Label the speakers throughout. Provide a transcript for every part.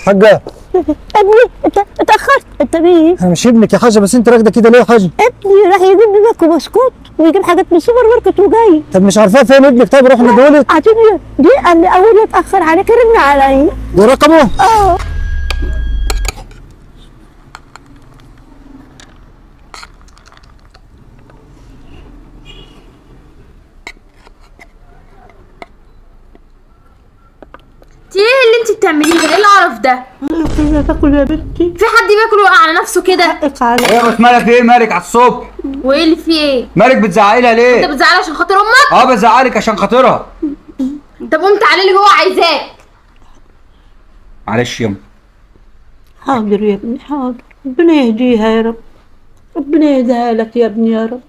Speaker 1: حاجة
Speaker 2: ابني انت اتأخرت. انت مين؟
Speaker 1: انا مش ابنك يا حاجة، بس انت راكدة كده ليه يا حاجة؟
Speaker 2: ابني راح يجيب لي باكو بسكوت ويجيب حاجات من السوبر ماركت وجاي.
Speaker 1: طب مش عارفاه فين ابنك؟ طيب روح ندولك.
Speaker 2: عطيني دي، قال لي اول ما اتأخر عليك رن عليا.
Speaker 1: ده رقمه؟
Speaker 2: اه.
Speaker 3: انت ايه اللي انت بتعمليه ده؟ ايه القرف ده؟
Speaker 2: انا باكل يا بنتي.
Speaker 3: في حد بياكل ويقع على نفسه كده؟
Speaker 2: حقك عليا.
Speaker 4: ايه بس مالك ايه؟ مالك على الصبح؟
Speaker 3: وايه اللي فيه ايه؟
Speaker 4: مالك بتزعقي لها
Speaker 3: انت
Speaker 4: ليه؟
Speaker 3: بتزعلي عشان خاطر امك؟
Speaker 4: بزعلك عشان خاطرها.
Speaker 3: طب قوم تعالي لي جوه عايزاك.
Speaker 4: معلش يما.
Speaker 2: حاضر يا ابني حاضر، ربنا يهديها يا رب، ربنا يهديها لك يا ابني يا رب.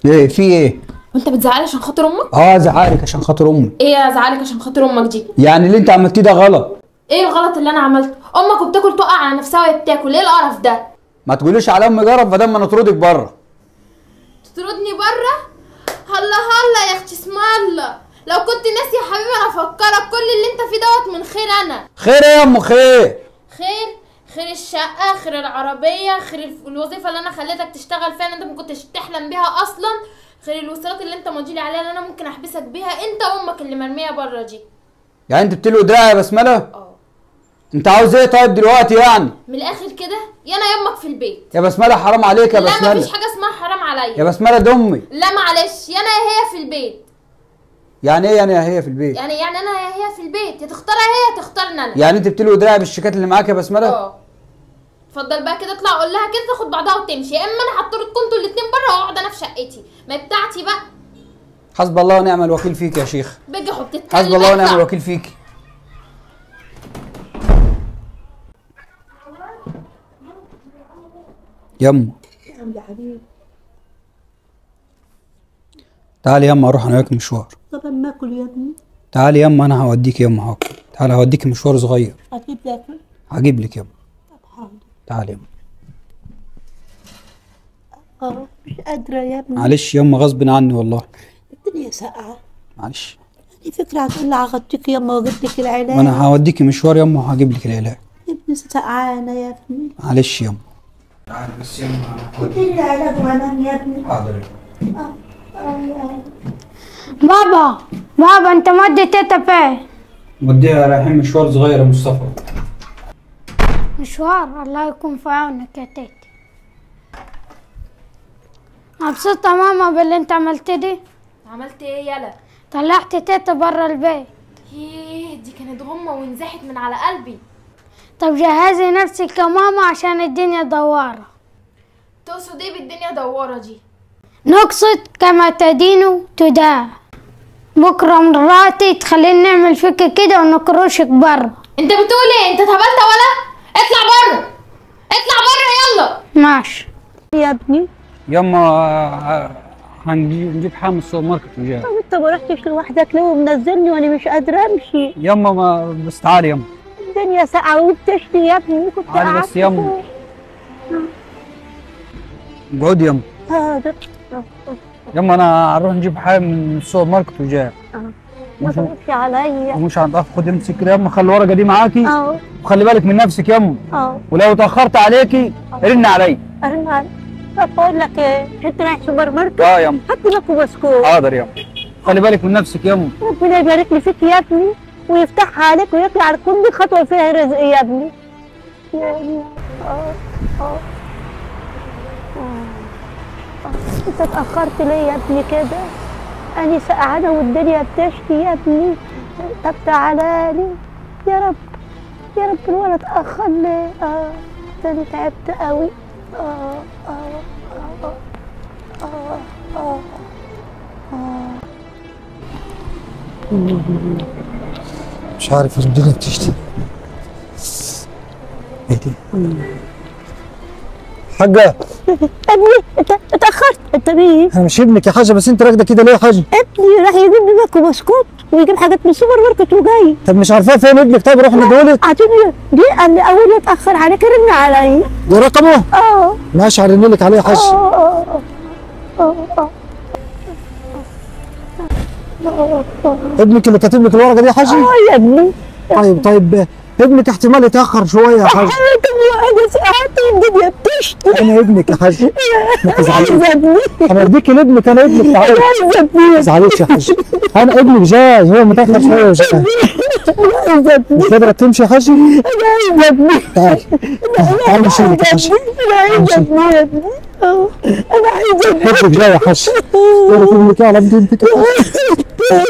Speaker 4: ايه في ايه؟
Speaker 3: وانت بتزعلي عشان خاطر امك؟
Speaker 4: زعقلك عشان خاطر امي.
Speaker 3: ايه ازعلك عشان خاطر امك دي؟
Speaker 4: يعني اللي انت عملتيه ده غلط.
Speaker 3: ايه الغلط اللي انا عملته؟ امك وبتاكل تقع على نفسها وهي بتاكل، ايه القرف ده؟
Speaker 4: ما تقوليش على امي جرب بدل ما نطردك بره.
Speaker 3: تطردني بره؟ هلا هلا يا اختي اسم الله، لو كنت ناسي يا حبيبي انا افكرك كل اللي انت فيه دوت من خير انا.
Speaker 4: خير ايه يا ام خير؟
Speaker 3: خير الشقة، خير العربية، خير الوظيفة اللي انا خليتك تشتغل فيها انت ما كنتش تحلم بيها اصلا، خير الوصولات اللي انت ماضيلي عليها اللي انا ممكن احبسك بيها انت وامك اللي مرمية بره دي.
Speaker 4: يعني انت بتلوي دراعي يا بسمله؟ انت عاوز ايه طيب دلوقتي يعني؟
Speaker 3: من الاخر كده يا انا يا امك في البيت.
Speaker 4: يا بسمله حرام عليك يا
Speaker 3: لا
Speaker 4: بسمله.
Speaker 3: مفيش حاجة اسمها حرام عليا.
Speaker 4: يا بسمله دي امي.
Speaker 3: لا معلش، يا انا يا هي في البيت.
Speaker 4: يعني ايه يعني يا هي في البيت؟
Speaker 3: يعني انا يا هي في البيت، يا تختارها هي يا تختارني انا.
Speaker 4: يعني انت بتلوي دراعي بالشيكات اللي معاك يا بسمله؟
Speaker 3: اتفضل بقى كده، اطلع قول لها كده تاخد بعضها وتمشي، يا اما انا هضطركم انتوا الاتنين بره واقعد انا في شقتي، ما هي بتاعتي بقى.
Speaker 4: حسب الله ونعم الوكيل فيك يا شيخ.
Speaker 3: بجح وبتتكلم.
Speaker 4: حسب الله ونعم الوكيل فيك. يما
Speaker 2: يا حبيبي
Speaker 4: تعالي يما اروح انا وياك مشوار.
Speaker 2: طب اما اكل يا ابني.
Speaker 4: تعالي يما انا هوديك يما هاكل. تعالي هوديك مشوار صغير.
Speaker 2: هتجيب لي اكل؟
Speaker 4: هجيب لك يما.
Speaker 2: طب حاضر.
Speaker 4: تعالي يما.
Speaker 2: مش قادرة يا ابني.
Speaker 4: معلش يما غصب عني والله.
Speaker 2: الدنيا ساقعة.
Speaker 4: معلش.
Speaker 2: دي فكرة هتطلع اغطيك يما واجيب لك العلاج.
Speaker 4: وانا هوديكي مشوار يما وهجيب لك العلاج.
Speaker 2: يا ابني سقعانة يا ابني.
Speaker 4: معلش يما. تعالي بس يما.
Speaker 2: اديني العلاج وانام يا ابني.
Speaker 4: حاضر.
Speaker 5: بابا انت مودي تيتا فين؟
Speaker 4: موديها رايحين مشوار صغير يا مصطفى.
Speaker 5: مشوار؟ الله يكون في عونك يا تيتا. مبسوطة ماما باللي انت عملت دي؟
Speaker 3: عملت ايه يالا؟
Speaker 5: طلعت تيتا برا البيت.
Speaker 3: ييه دي كانت غمة ونزحت من على قلبي.
Speaker 5: طب جهزي نفسك يا ماما عشان الدنيا دوارة.
Speaker 3: تقصد ايه بالدنيا دوارة دي؟
Speaker 5: نقصد كما تدين تدان. بكرة مراتي تخلينا نعمل فيك كده ونكروشك برا.
Speaker 3: انت بتقول ايه؟ انت اتهبلت ولا؟ اطلع بره، اطلع بره يلا.
Speaker 5: ماشي
Speaker 2: يا ابني.
Speaker 4: يما هنجيب حاجه من السوبر ماركت وجاي.
Speaker 2: طب انت ما رحتش لوحدك ليه ومنزلني وانا مش قادرة امشي؟
Speaker 4: يما ما بس تعالي يما.
Speaker 2: الدنيا ساقعة وبتشتي يا ابني. كنت
Speaker 4: تعالي بس يما. اقعدي يما.
Speaker 2: حاضر.
Speaker 4: يما انا هنروح نجيب حاجه من السوبر ماركت وجاي.
Speaker 2: ما تغطي عليا.
Speaker 4: ومش هنتاخر. خدي امسك كده يما، خلي الورقه دي معاكي. وخلي بالك من نفسك يما. ولو اتاخرت عليكي رن عليا.
Speaker 2: ارن عليك. طب بقول لك ايه، انت رايح سوبر ماركت؟
Speaker 4: يما.
Speaker 2: هات لي باكو بسكوت.
Speaker 4: حاضر يما. خلي بالك من نفسك يما.
Speaker 2: ربنا يبارك لي فيك يا ابني ويفتحها عليك ويطلع على كل خطوه فيها رزق يا ابني. انت اتاخرت ليه يا ابني كده؟ انا سقعانه والدنيا بتشتي يا ابني. طب تعالى لي يا رب يا رب. الولد اتاخر ليه؟ ده انا تعبت قوي.
Speaker 1: مش عارف الدنيا بتشتي. ايه دي؟ حاجة
Speaker 2: ابني انت اتاخرت. انت مين؟
Speaker 1: انا مش ابنك يا حاجة، بس انت راكدة كده ليه يا حاجة؟
Speaker 2: ابني راح يجيب لي باكو بسكوت ويجيب حاجات من السوبر ماركت وجاي.
Speaker 1: طب مش عارفاه فين ابنك؟ طيب روح ندولك.
Speaker 2: عطيني دي، قال لي اول ما اتاخر عليك رن عليا.
Speaker 1: ده رقمه؟ ماشي هرنلك عليه يا حاجة. ابنك اللي كاتب لك الورقه دي يا حاجه؟
Speaker 2: يا ابني.
Speaker 1: طيب ابنك احتمال يتاخر شويه يا حاج.
Speaker 2: انا ساعات الدنيا بتشتي.
Speaker 1: انا ابنك يا حاج. ما تزعليش.
Speaker 2: يا ابني.
Speaker 1: انا اديك لابنك، انا ابنك تعالى.
Speaker 2: يا ابني.
Speaker 1: ما تزعليش يا حاج. انا ابنك جاي، هو متاخر شويه وجاي.
Speaker 2: يا ابني.
Speaker 1: مش قادره تمشي يا حاج؟
Speaker 2: انا يا ابني.
Speaker 1: تعالى تعالى نشيلك يا حاج.
Speaker 2: انا عايزه ابني يا ابني. انا عايزه ابني.
Speaker 1: ابنك جاي يا حاج. ابنك على بنتك يا حاج.